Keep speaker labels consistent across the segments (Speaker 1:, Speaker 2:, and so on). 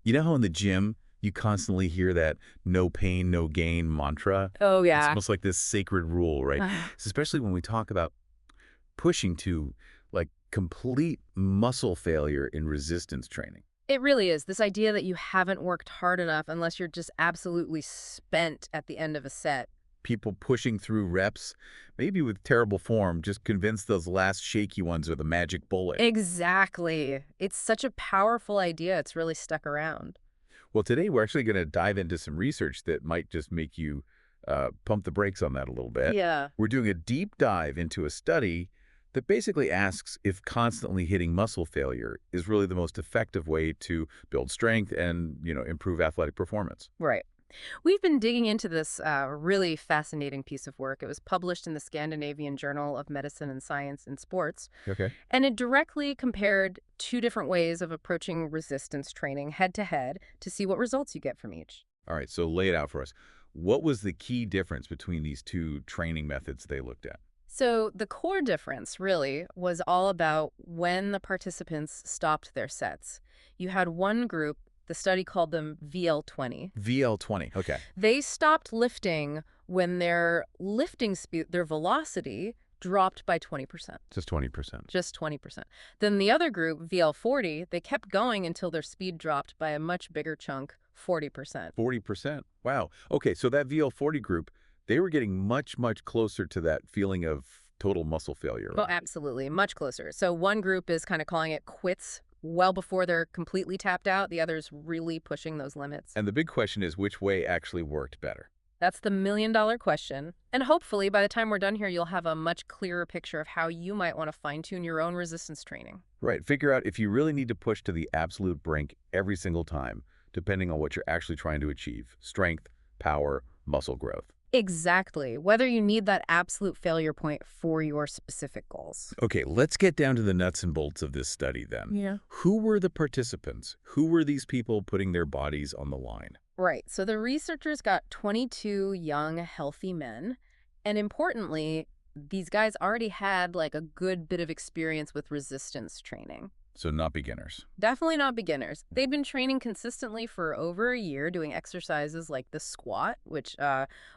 Speaker 1: You know how in the gym you constantly hear that no pain, no gain mantra?
Speaker 2: Oh,
Speaker 1: It's
Speaker 2: yeah.
Speaker 1: almost like this sacred rule, right? Especially when we talk about pushing to like complete muscle failure in resistance training.
Speaker 2: It really is. This idea that you haven't worked hard enough unless you're just absolutely spent at the end of a set.
Speaker 1: People pushing through reps, maybe with terrible form, just convinced those last shaky ones are the magic bullet.
Speaker 2: Exactly. It's such a powerful idea. It's really stuck around.
Speaker 1: Well, today we're actually going to dive into some research that might just make you pump the brakes on that a little bit.
Speaker 2: Yeah.
Speaker 1: We're doing a deep dive into a study that basically asks if constantly hitting muscle failure is really the most effective way to build strength and, improve athletic performance.
Speaker 2: Right. We've been digging into this really fascinating piece of work. It was published in the Scandinavian Journal of Medicine and Science in Sports,
Speaker 1: Okay.
Speaker 2: and it directly compared two different ways of approaching resistance training head to head to see what results you get from each.
Speaker 1: All right, so lay it out for us. What was the key difference between these two training methods they looked at?
Speaker 2: So the core difference really was all about when the participants stopped their sets. You had one group, the study called them VL20.
Speaker 1: VL20. Okay.
Speaker 2: They stopped lifting when their lifting speed, their velocity dropped by 20%.
Speaker 1: Just 20%.
Speaker 2: Just 20%. Then the other group, VL40, they kept going until their speed dropped by a much bigger chunk, 40%.
Speaker 1: 40%. Wow. Okay, so that VL40 group, they were getting much, much closer to that feeling of total muscle failure,
Speaker 2: Oh,
Speaker 1: right?
Speaker 2: absolutely. Much closer. So one group is kind of calling it quits well before they're completely tapped out. The other's really pushing those limits.
Speaker 1: And the big question is which way actually worked better?
Speaker 2: That's the million-dollar question. And hopefully, by the time we're done here, you'll have a much clearer picture of how you might want to fine-tune your own resistance training.
Speaker 1: Right. Figure out if you really need to push to the absolute brink every single time, depending on what you're actually trying to achieve: strength, power, muscle growth.
Speaker 2: Exactly. Whether you need that absolute failure point for your specific goals.
Speaker 1: Okay, let's get down to the nuts and bolts of this study then.
Speaker 2: Yeah.
Speaker 1: Who were the participants? Who were these people putting their bodies on the line?
Speaker 2: Right. So the researchers got 22 young, healthy men. And importantly, these guys already had like a good bit of experience with resistance training.
Speaker 1: So not beginners.
Speaker 2: Definitely not beginners. They've been training consistently for over a year, doing exercises like the squat, which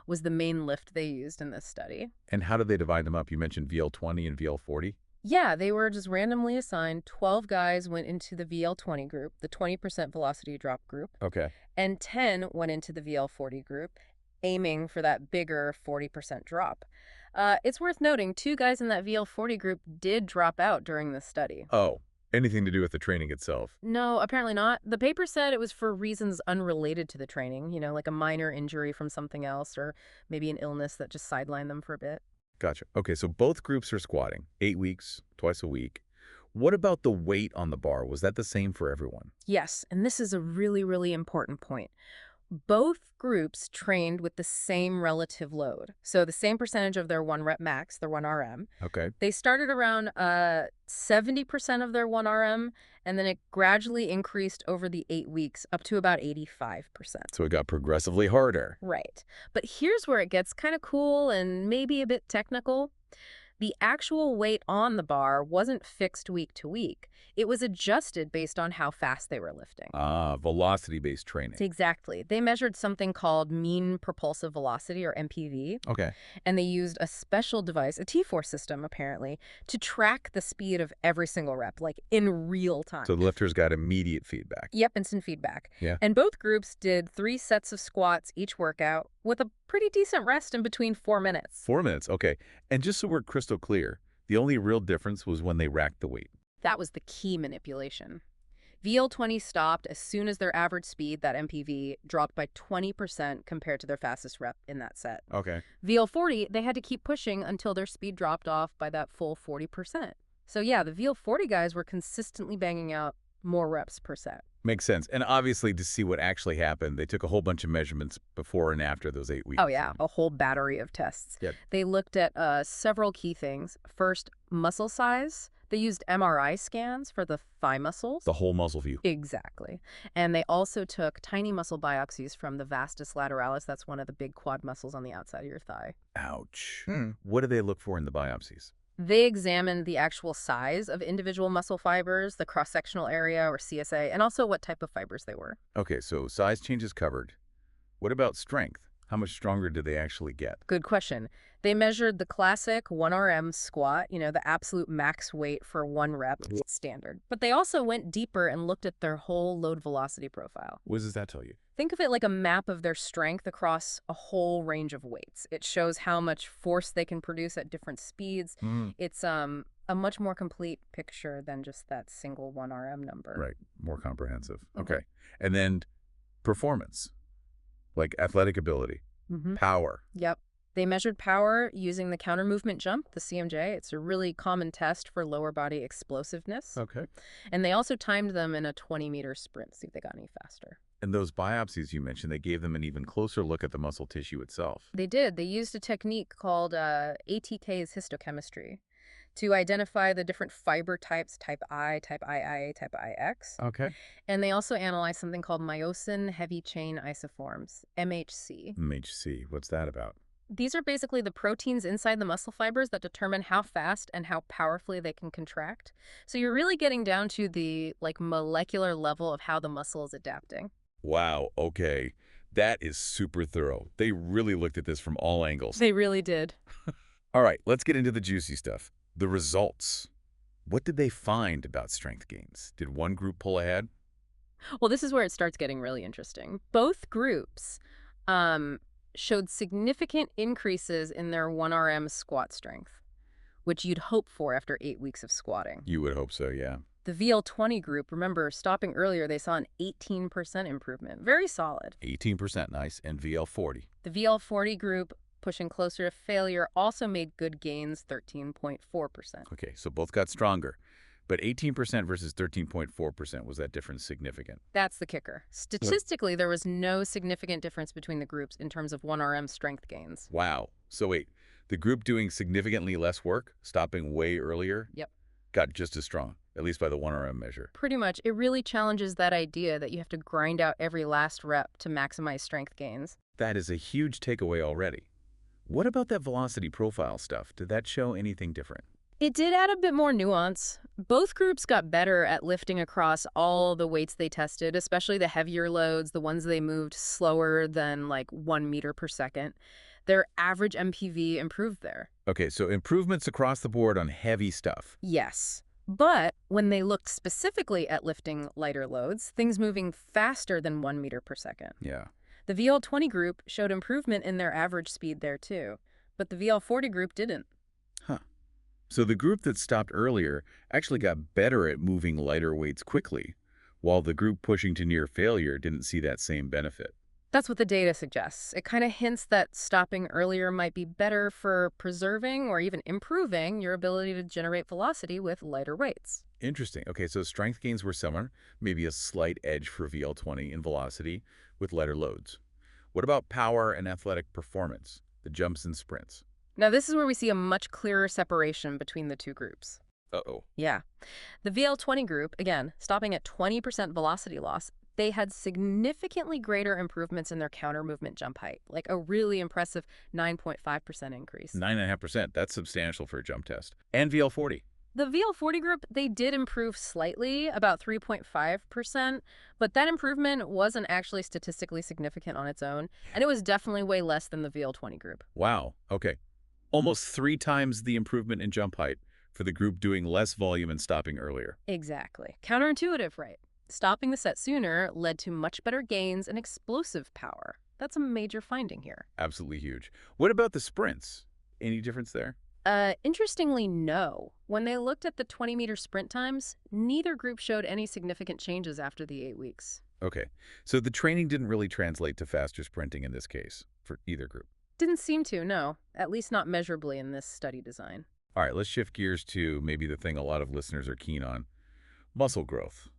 Speaker 2: was the main lift they used in this study.
Speaker 1: And how did they divide them up? You mentioned VL20 and VL40.
Speaker 2: Yeah, they were just randomly assigned. 12 guys went into the VL20 group, the 20% velocity drop group,
Speaker 1: Okay.
Speaker 2: and 10 went into the VL40 group, aiming for that bigger 40% drop. It's worth noting, two guys in that VL40 group did drop out during this study.
Speaker 1: Oh, anything to do with the training itself.
Speaker 2: No, apparently not. The paper said it was for reasons unrelated to the training, like a minor injury from something else or maybe an illness that just sidelined them for a bit.
Speaker 1: Gotcha. Okay, so both groups are squatting 8 weeks, twice a week. What about the weight on the bar? Was that the same for everyone?
Speaker 2: Yes, and this is a really, really important point. Both groups trained with the same relative load. So the same percentage of their 1 rep max, their 1 RM.
Speaker 1: Okay.
Speaker 2: They started around 70% of their 1 RM, and then it gradually increased over the 8 weeks up to about 85%.
Speaker 1: So it got progressively harder.
Speaker 2: Right. But here's where it gets kind of cool and maybe a bit technical. The actual weight on the bar wasn't fixed week to week. It was adjusted based on how fast they were lifting.
Speaker 1: Ah, velocity-based training.
Speaker 2: Exactly. They measured something called mean propulsive velocity, or MPV,
Speaker 1: Okay.
Speaker 2: and they used a special device, a T-force system apparently, to track the speed of every single rep, like in real time.
Speaker 1: So the lifters got immediate feedback.
Speaker 2: Yep, instant feedback.
Speaker 1: Yeah.
Speaker 2: And both groups did 3 sets of squats each workout with a pretty decent rest in between 4 minutes.
Speaker 1: 4 minutes, okay. And just so we're crystal clear, the only real difference was when they racked the weight.
Speaker 2: That was the key manipulation. VL20 stopped as soon as their average speed, that MPV, dropped by 20% compared to their fastest rep in that set.
Speaker 1: Okay.
Speaker 2: VL40, they had to keep pushing until their speed dropped off by that full 40%. So yeah, the VL40 guys were consistently banging out more reps per set.
Speaker 1: Makes sense. And obviously, to see what actually happened, they took a whole bunch of measurements before and after those 8 weeks.
Speaker 2: Oh yeah, a whole battery of tests.
Speaker 1: Yep.
Speaker 2: They looked at several key things. First, muscle size. They used MRI scans for the thigh muscles.
Speaker 1: The whole muscle view.
Speaker 2: Exactly. And they also took tiny muscle biopsies from the vastus lateralis. That's one of the big quad muscles on the outside of your thigh.
Speaker 1: Ouch. What do they look for in the biopsies?
Speaker 2: They examined the actual size of individual muscle fibers, the cross-sectional area, or CSA, and also what type of fibers they were.
Speaker 1: Okay, so size changes covered. What about strength? How much stronger did they actually get?
Speaker 2: Good question. They measured the classic 1RM squat, the absolute max weight for one rep standard. But they also went deeper and looked at their whole load velocity profile.
Speaker 1: What does that tell you?
Speaker 2: Think of it like a map of their strength across a whole range of weights. It shows how much force they can produce at different speeds. It's a much more complete picture than just that single 1RM number.
Speaker 1: Right, more comprehensive.
Speaker 2: Okay.
Speaker 1: Okay. And then performance, like athletic ability, power.
Speaker 2: Yep. They measured power using the counter movement jump, the CMJ. It's a really common test for lower body explosiveness.
Speaker 1: Okay.
Speaker 2: And they also timed them in a 20-meter sprint, see if they got any faster.
Speaker 1: And those biopsies you mentioned, they gave them an even closer look at the muscle tissue itself.
Speaker 2: They did. They used a technique called ATK's histochemistry to identify the different fiber types, type I, type II, type IX.
Speaker 1: Okay.
Speaker 2: And they also analyzed something called myosin heavy chain isoforms, MHC.
Speaker 1: MHC, what's that about?
Speaker 2: These are basically the proteins inside the muscle fibers that determine how fast and how powerfully they can contract. So you're really getting down to the molecular level of how the muscle is adapting.
Speaker 1: Wow, okay. That is super thorough. They really looked at this from all angles.
Speaker 2: They really did.
Speaker 1: All right, let's get into the juicy stuff. The results. What did they find about strength gains? Did one group pull ahead?
Speaker 2: Well, this is where it starts getting really interesting. Both groups showed significant increases in their 1RM squat strength, which you'd hope for after 8 weeks of squatting.
Speaker 1: You would hope so, yeah.
Speaker 2: The VL20 group, remember, stopping earlier, they saw an 18% improvement. Very solid.
Speaker 1: 18%, nice. And VL40.
Speaker 2: The VL40 group, pushing closer to failure, also made good gains, 13.4%.
Speaker 1: Okay, so both got stronger. But 18% versus 13.4%, was that difference significant?
Speaker 2: That's the kicker. Statistically, there was no significant difference between the groups in terms of 1RM strength gains.
Speaker 1: Wow. So wait, the group doing significantly less work, stopping way earlier,
Speaker 2: Yep.
Speaker 1: got just as strong, at least by the 1RM measure.
Speaker 2: Pretty much. It really challenges that idea that you have to grind out every last rep to maximize strength gains.
Speaker 1: That is a huge takeaway already. What about that velocity profile stuff? Did that show anything different?
Speaker 2: It did add a bit more nuance. Both groups got better at lifting across all the weights they tested, especially the heavier loads, the ones they moved slower than 1 meter per second. Their average MPV improved there.
Speaker 1: Okay, so improvements across the board on heavy stuff.
Speaker 2: Yes. But when they looked specifically at lifting lighter loads, things moving faster than 1 meter per second.
Speaker 1: Yeah.
Speaker 2: The VL20 group showed improvement in their average speed there too, but the VL40 group didn't.
Speaker 1: Huh. So the group that stopped earlier actually got better at moving lighter weights quickly, while the group pushing to near failure didn't see that same benefit.
Speaker 2: That's what the data suggests. It kind of hints that stopping earlier might be better for preserving or even improving your ability to generate velocity with lighter weights.
Speaker 1: Interesting. Okay, so strength gains were similar, maybe a slight edge for VL20 in velocity with lighter loads. What about power and athletic performance, the jumps and sprints?
Speaker 2: Now, this is where we see a much clearer separation between the two groups.
Speaker 1: Uh-oh.
Speaker 2: Yeah. The VL20 group, again, stopping at 20% velocity loss, they had significantly greater improvements in their counter movement jump height, like a really impressive 9.5% increase.
Speaker 1: 9.5%, that's substantial for a jump test. And VL40.
Speaker 2: The VL40 group, they did improve slightly, about 3.5%, but that improvement wasn't actually statistically significant on its own, and it was definitely way less than the VL20 group.
Speaker 1: Wow, okay. Almost 3 times the improvement in jump height for the group doing less volume and stopping earlier.
Speaker 2: Exactly. Counterintuitive, right? Stopping the set sooner led to much better gains and explosive power. That's a major finding here.
Speaker 1: Absolutely huge. What about the sprints? Any difference there?
Speaker 2: Interestingly, no. When they looked at the 20-meter sprint times, neither group showed any significant changes after the 8 weeks.
Speaker 1: Okay, so the training didn't really translate to faster sprinting in this case for either group.
Speaker 2: Didn't seem to, no. At least not measurably in this study design.
Speaker 1: All right, let's shift gears to maybe the thing a lot of listeners are keen on. Muscle growth.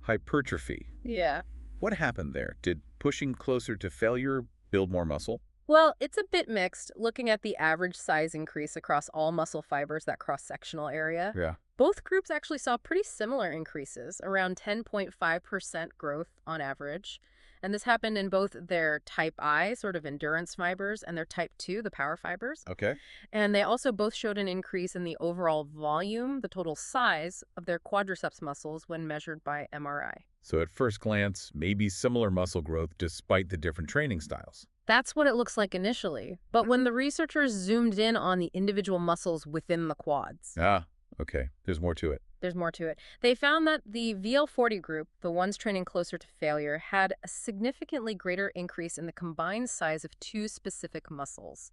Speaker 1: Hypertrophy.
Speaker 2: Yeah.
Speaker 1: What happened there? Did pushing closer to failure build more muscle?
Speaker 2: Well, it's a bit mixed looking at the average size increase across all muscle fibers, that cross-sectional area.
Speaker 1: Yeah.
Speaker 2: Both groups actually saw pretty similar increases, around 10.5% growth on average. And this happened in both their type I, sort of endurance fibers, and their type 2, the power fibers.
Speaker 1: Okay.
Speaker 2: And they also both showed an increase in the overall volume, the total size of their quadriceps muscles when measured by MRI.
Speaker 1: So at first glance, maybe similar muscle growth despite the different training styles.
Speaker 2: That's what it looks like initially. But when the researchers zoomed in on the individual muscles within the quads,
Speaker 1: Ah, okay. There's more to it.
Speaker 2: there's more to it. They found that the VL40 group, the ones training closer to failure, had a significantly greater increase in the combined size of two specific muscles,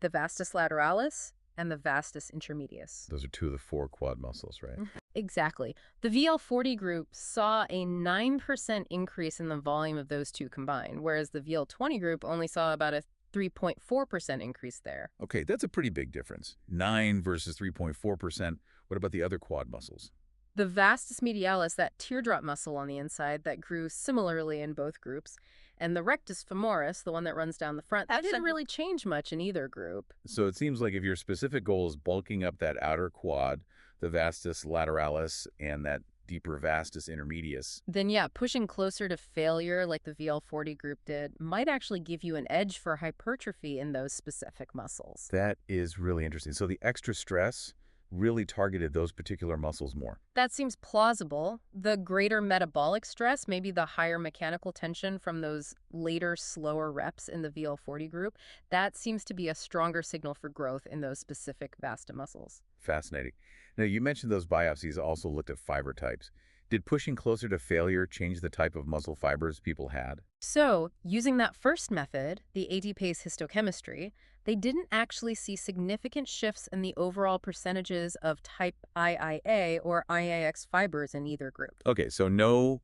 Speaker 2: the vastus lateralis and the vastus intermedius.
Speaker 1: Those are two of the four quad muscles, right?
Speaker 2: Exactly. The VL40 group saw a 9% increase in the volume of those two combined, whereas the VL20 group only saw about a 3.4% increase there.
Speaker 1: Okay, that's a pretty big difference. 9 versus 3.4%. What about the other quad muscles?
Speaker 2: The vastus medialis, that teardrop muscle on the inside that grew similarly in both groups, and the rectus femoris, the one that runs down the front, that didn't really change much in either group.
Speaker 1: So it seems like if your specific goal is bulking up that outer quad, the vastus lateralis and that deeper vastus intermedius.
Speaker 2: Then yeah, pushing closer to failure like the VL40 group did might actually give you an edge for hypertrophy in those specific muscles.
Speaker 1: That is really interesting. So the extra stress really targeted those particular muscles more.
Speaker 2: That seems plausible. The greater metabolic stress, maybe the higher mechanical tension from those later, slower reps in the VL40 group, that seems to be a stronger signal for growth in those specific vasta muscles.
Speaker 1: Fascinating. Now, you mentioned those biopsies also looked at fiber types. Did pushing closer to failure change the type of muscle fibers people had?
Speaker 2: So, using that first method, the AT-PACE histochemistry, they didn't actually see significant shifts in the overall percentages of type IIA or IAX fibers in either group.
Speaker 1: Okay, so no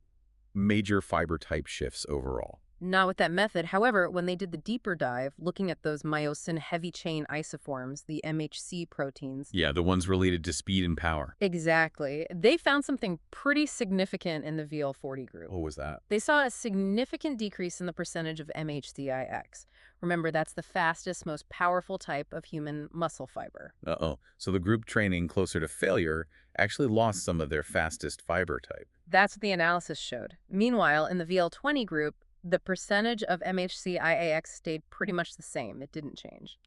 Speaker 1: major fiber type shifts overall.
Speaker 2: Not with that method. However, when they did the deeper dive, looking at those myosin heavy chain isoforms, the MHC proteins.
Speaker 1: Yeah, the ones related to speed and power.
Speaker 2: Exactly. They found something pretty significant in the VL40 group.
Speaker 1: What was that?
Speaker 2: They saw a significant decrease in the percentage of MHCIX. Remember, that's the fastest, most powerful type of human muscle fiber.
Speaker 1: Uh-oh. So the group training closer to failure actually lost some of their fastest fiber type.
Speaker 2: That's what the analysis showed. Meanwhile, in the VL20 group, the percentage of MHC-IAX stayed pretty much the same. It didn't change.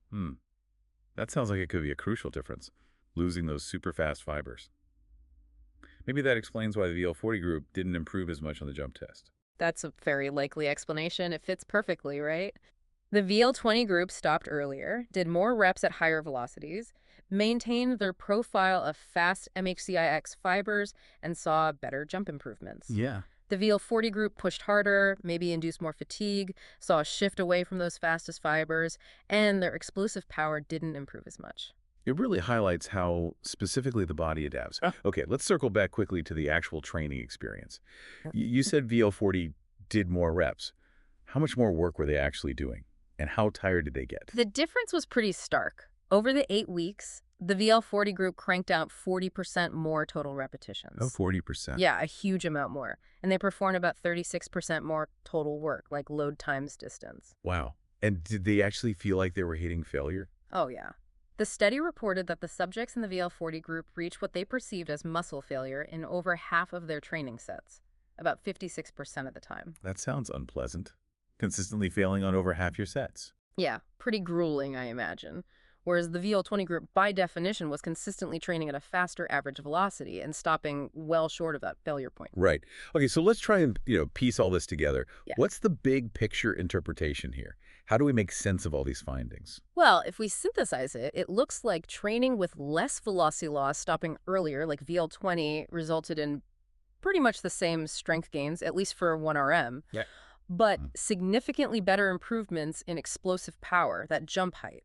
Speaker 1: That sounds like it could be a crucial difference, losing those super fast fibers. Maybe that explains why the VL40 group didn't improve as much on the jump test.
Speaker 2: That's a very likely explanation. It fits perfectly, right? The VL20 group stopped earlier, did more reps at higher velocities, maintained their profile of fast MHC-IX fibers, and saw better jump improvements.
Speaker 1: Yeah.
Speaker 2: The VL40 group pushed harder, maybe induced more fatigue, saw a shift away from those fastest fibers, and their explosive power didn't improve as much.
Speaker 1: It really highlights how specifically the body adapts. Okay, let's circle back quickly to the actual training experience. You said VL40 did more reps. How much more work were they actually doing? And how tired did they get?
Speaker 2: The difference was pretty stark. Over the 8 weeks, the VL40 group cranked out 40% more total repetitions.
Speaker 1: Oh, 40%.
Speaker 2: Yeah, a huge amount more. And they performed about 36% more total work, like load times distance.
Speaker 1: Wow. And did they actually feel like they were hitting failure?
Speaker 2: Oh, yeah. The study reported that the subjects in the VL40 group reached what they perceived as muscle failure in over half of their training sets, about 56% of the time.
Speaker 1: That sounds unpleasant. Consistently failing on over half your sets.
Speaker 2: Yeah, pretty grueling, I imagine. Whereas the VL20 group, by definition, was consistently training at a faster average velocity and stopping well short of that failure point.
Speaker 1: Right. Okay, so let's try and, piece all this together.
Speaker 2: Yeah.
Speaker 1: What's the big picture interpretation here? How do we make sense of all these findings?
Speaker 2: Well, if we synthesize it, it looks like training with less velocity loss stopping earlier, like VL20, resulted in pretty much the same strength gains, at least for 1RM.
Speaker 1: Yeah.
Speaker 2: But significantly better improvements in explosive power, that jump height.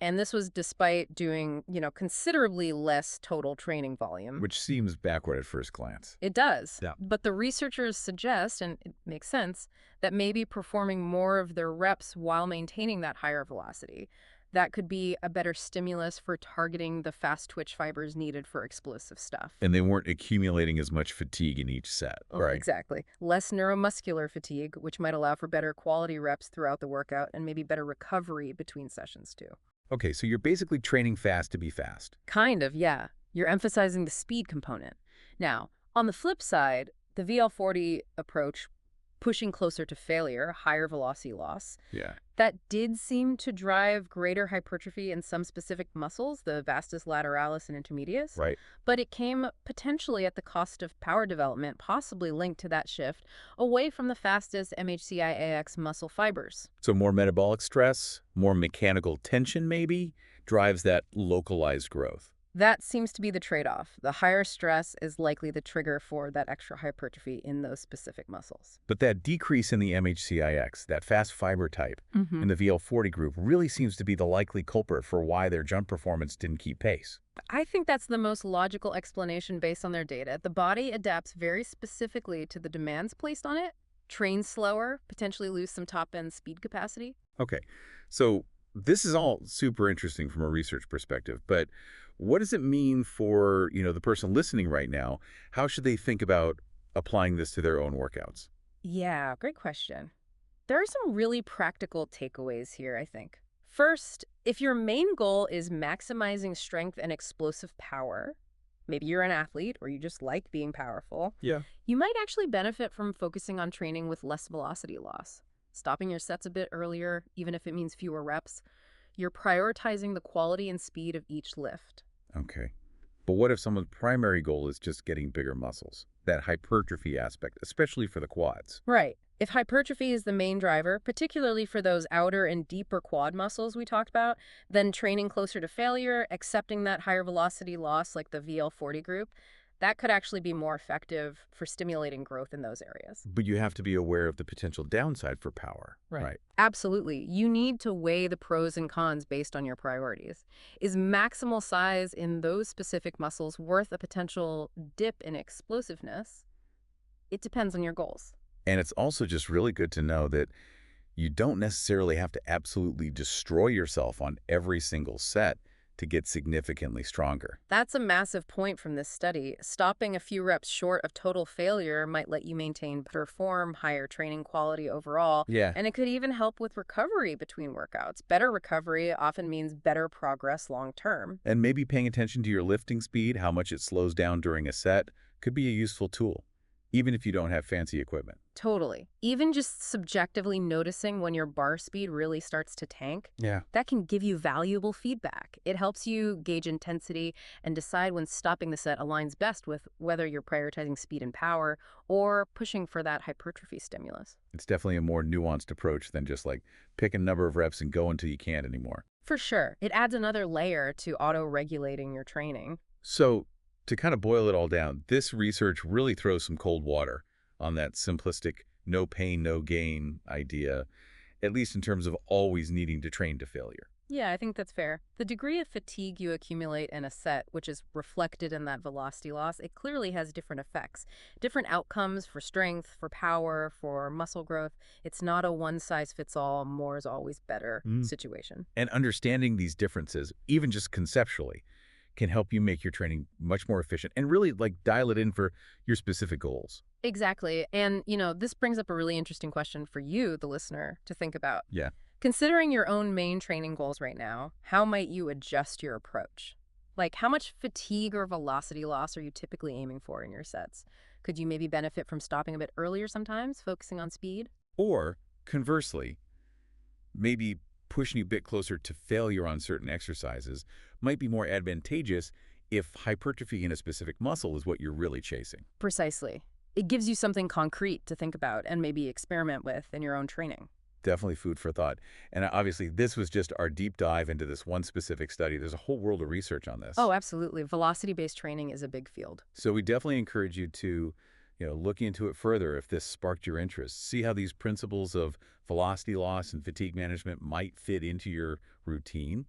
Speaker 2: And this was despite doing, considerably less total training volume.
Speaker 1: Which seems backward at first glance.
Speaker 2: It does.
Speaker 1: Yeah.
Speaker 2: But the researchers suggest, and it makes sense, that maybe performing more of their reps while maintaining that higher velocity, That could be a better stimulus for targeting the fast twitch fibers needed for explosive stuff.
Speaker 1: And they weren't accumulating as much fatigue in each set, right?
Speaker 2: Exactly. Less neuromuscular fatigue, which might allow for better quality reps throughout the workout and maybe better recovery between sessions too.
Speaker 1: Okay, so you're basically training fast to be fast.
Speaker 2: Kind of, yeah. You're emphasizing the speed component. Now, on the flip side, the VL40 approach, pushing closer to failure, higher velocity loss,
Speaker 1: Yeah.
Speaker 2: that did seem to drive greater hypertrophy in some specific muscles, the vastus lateralis and intermedius.
Speaker 1: Right.
Speaker 2: But it came potentially at the cost of power development, possibly linked to that shift away from the fastest MHCI-AX muscle fibers.
Speaker 1: So more metabolic stress, more mechanical tension maybe, drives that localized growth.
Speaker 2: That seems to be the trade-off. The higher stress is likely the trigger for that extra hypertrophy in those specific muscles.
Speaker 1: But that decrease in the MHCIX, that fast fiber type, in the VL40 group really seems to be the likely culprit for why their jump performance didn't keep pace.
Speaker 2: I think that's the most logical explanation based on their data. The body adapts very specifically to the demands placed on it, trains slower, potentially lose some top-end speed capacity.
Speaker 1: Okay, so this is all super interesting from a research perspective, but what does it mean for, the person listening right now? How should they think about applying this to their own workouts?
Speaker 2: Yeah, great question. There are some really practical takeaways here, I think. First, if your main goal is maximizing strength and explosive power, maybe you're an athlete or you just like being powerful,
Speaker 1: Yeah.
Speaker 2: you might actually benefit from focusing on training with less velocity loss. Stopping your sets a bit earlier, even if it means fewer reps, you're prioritizing the quality and speed of each lift.
Speaker 1: Okay. But what if someone's primary goal is just getting bigger muscles? That hypertrophy aspect, especially for the quads.
Speaker 2: Right. If hypertrophy is the main driver, particularly for those outer and deeper quad muscles we talked about, then training closer to failure, accepting that higher velocity loss like the VL40 group, that could actually be more effective for stimulating growth in those areas.
Speaker 1: But you have to be aware of the potential downside for power. Right.
Speaker 2: Absolutely. You need to weigh the pros and cons based on your priorities. Is maximal size in those specific muscles worth a potential dip in explosiveness? It depends on your goals.
Speaker 1: And it's also just really good to know that you don't necessarily have to absolutely destroy yourself on every single set to get significantly stronger.
Speaker 2: That's a massive point from this study. Stopping a few reps short of total failure might let you maintain better form, higher training quality overall,
Speaker 1: Yeah.
Speaker 2: and it could even help with recovery between workouts. Better recovery often means better progress long term.
Speaker 1: And maybe paying attention to your lifting speed, how much it slows down during a set, could be a useful tool, even if you don't have fancy equipment.
Speaker 2: Totally. Even just subjectively noticing when your bar speed really starts to tank,
Speaker 1: Yeah.
Speaker 2: that can give you valuable feedback. It helps you gauge intensity and decide when stopping the set aligns best with whether you're prioritizing speed and power or pushing for that hypertrophy stimulus.
Speaker 1: It's definitely a more nuanced approach than just like pick a number of reps and go until you can't anymore.
Speaker 2: For sure. It adds another layer to auto-regulating your training.
Speaker 1: So to kind of boil it all down, this research really throws some cold water on that simplistic no pain, no gain idea, at least in terms of always needing to train to failure.
Speaker 2: Yeah, I think that's fair. The degree of fatigue you accumulate in a set, which is reflected in that velocity loss, it clearly has different effects. Different outcomes for strength, for power, for muscle growth. It's not a one-size-fits-all, more is always better situation.
Speaker 1: And understanding these differences, even just conceptually, can help you make your training much more efficient and really like dial it in for your specific goals.
Speaker 2: Exactly. And, this brings up a really interesting question for you, the listener, to think about.
Speaker 1: Yeah.
Speaker 2: Considering your own main training goals right now, how might you adjust your approach? Like, how much fatigue or velocity loss are you typically aiming for in your sets? Could you maybe benefit from stopping a bit earlier sometimes, focusing on speed?
Speaker 1: Or conversely, maybe pushing you a bit closer to failure on certain exercises might be more advantageous if hypertrophy in a specific muscle is what you're really chasing.
Speaker 2: Precisely. It gives you something concrete to think about and maybe experiment with in your own training.
Speaker 1: Definitely food for thought. And obviously, this was just our deep dive into this one specific study. There's a whole world of research on this.
Speaker 2: Oh, absolutely. Velocity-based training is a big field.
Speaker 1: So we definitely encourage you to, look into it further if this sparked your interest. See how these principles of velocity loss and fatigue management might fit into your routine.